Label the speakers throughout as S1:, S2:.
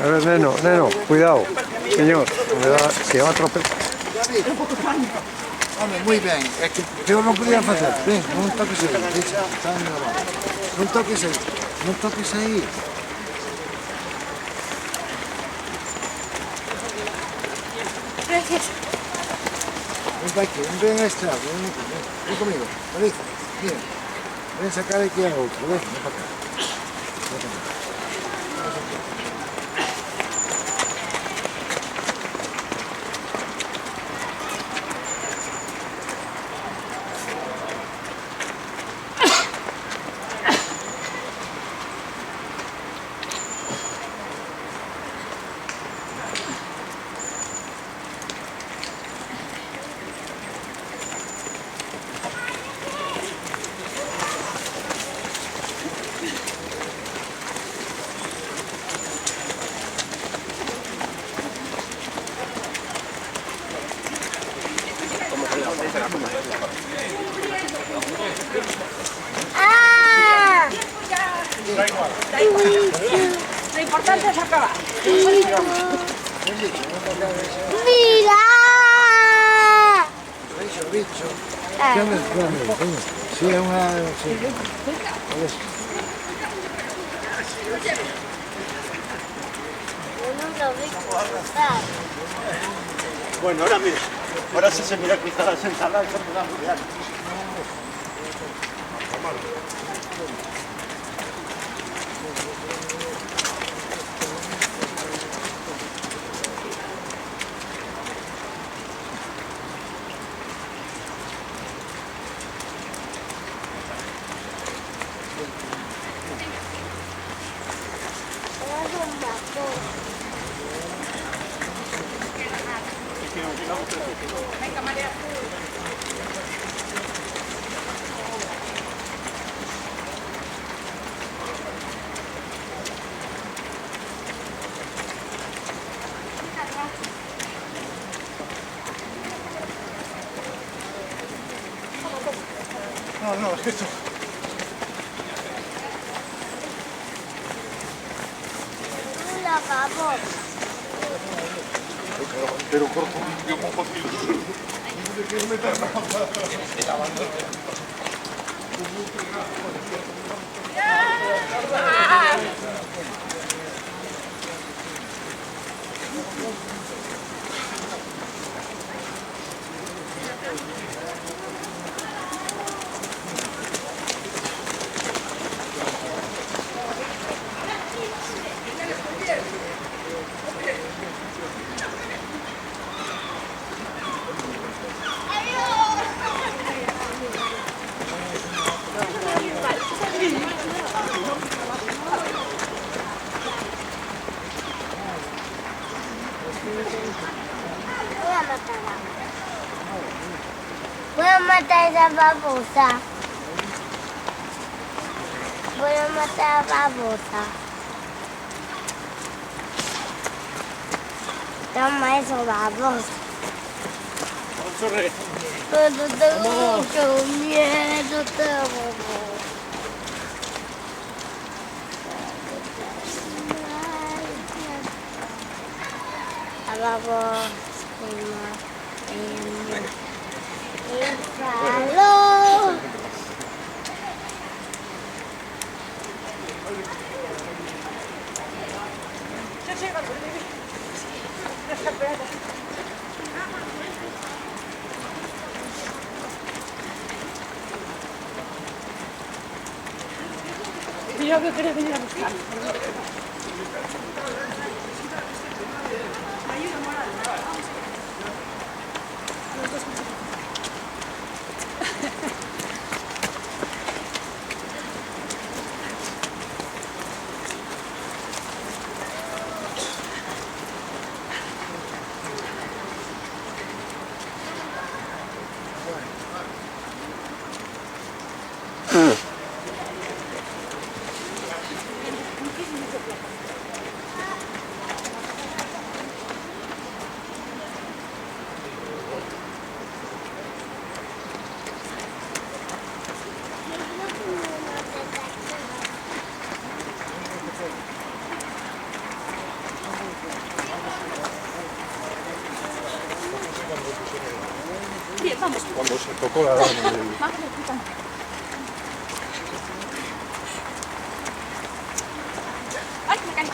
S1: A ver, neno, cuidado. Señor, que va a tropezar.
S2: Hombre, muy bien. Es que peor no podía hacer. Ven, no toques ahí. No toques ahí. No toques ahí.
S3: Gracias.
S2: Ven para aquí, ven a este lado, ven conmigo. Marisa, mira. Ven a sacar aquí a otro. Ven para acá.
S3: ¡Ah! Lo importante es acabar. ¡Mira!
S2: Bicho. Sí, es una... Sí.
S4: Bueno, ahora mira, ahora sí se mira quizás las ensaladas que me dan muy bien.
S3: Venga, María.
S4: No, es que esto... Pero corto, yo como posible.
S3: Voy a matar a esa babosa. Voy a matar a la babosa. Toma eso, babosa. Pero tengo mucho miedo, a la babosa. ¡Halo!
S5: Yo que quería venir a buscar.
S1: tocó la dama.
S5: ¡Ay, me caí!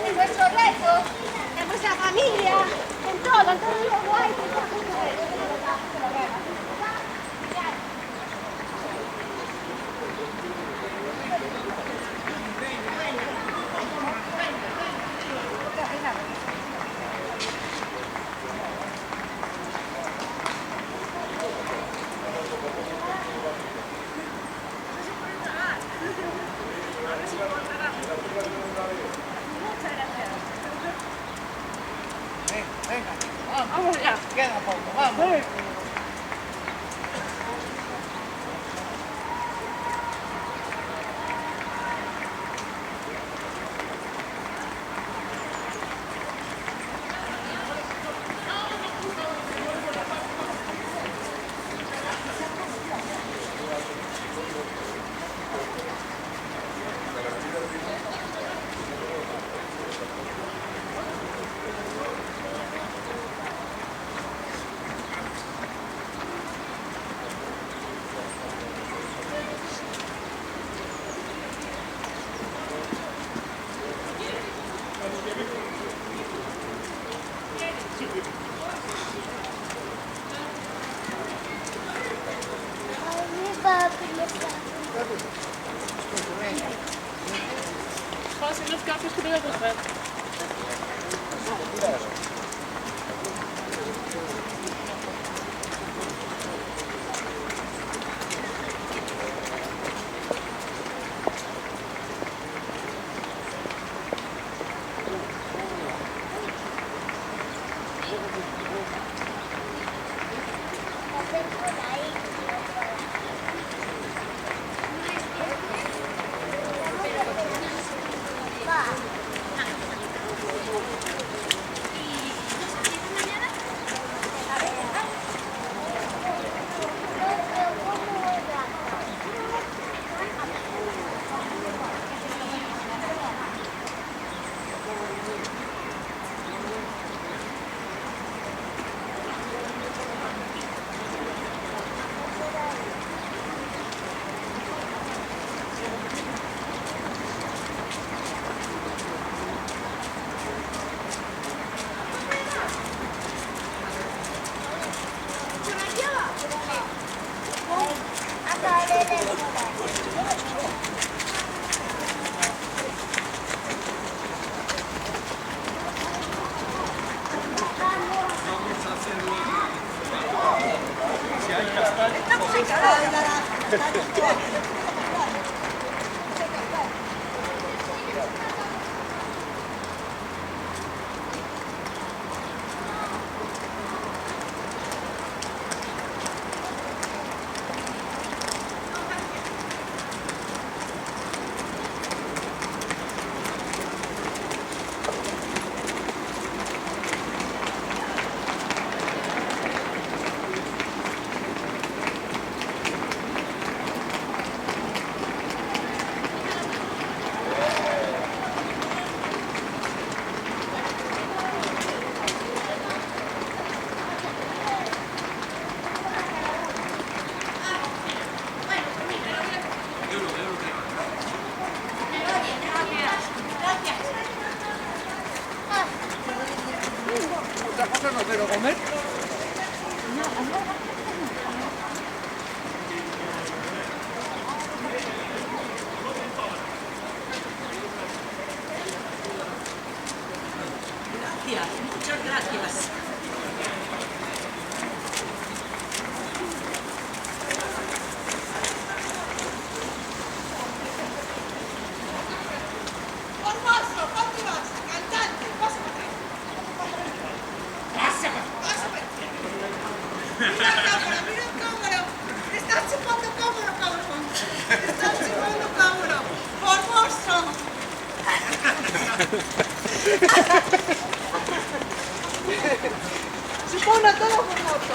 S3: En nuestro reto, en nuestra familia, en todo lo guay.
S5: Vamos ya.
S2: Queda poco, vamos.
S5: Gewoon in het kapje gedeelte.
S6: cosa no tengo que comer.
S7: Gracias, muchas gracias.
S3: Formoso, ¿dónde vas? Cantante, pásame. Pásame. Mira el cámara. Estás chupando cámara, cabrón. Estás chupando cámara. Formoso. Chupona todo formoso.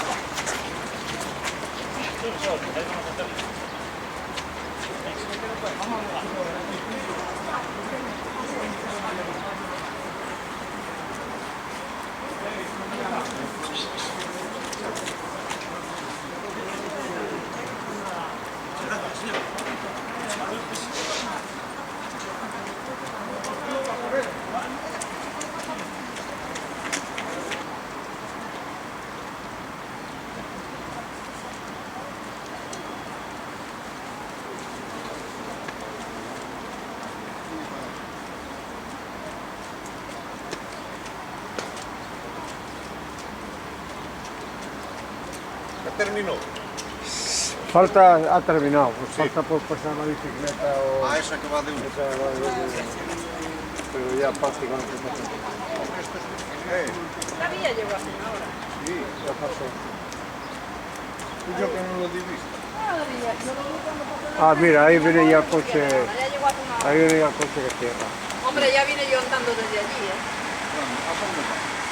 S4: Terminó.
S1: Falta, ha terminado, pues falta por pasar la bicicleta o...
S4: Ah, esa que va de uno.
S1: Esa va de- pero ya prácticamente está.
S5: Todavía llegó hace una hora.
S1: Sí, ya pasó.
S4: Tú yo que no lo diviste.
S1: Ah, mira, ahí viene ya el coche,
S5: Ya llegó hace una hora.
S1: ahí viene ya el coche que cierra.
S5: Hombre, ya vine yo andando desde allí, ¿eh?
S4: ¿A dónde va?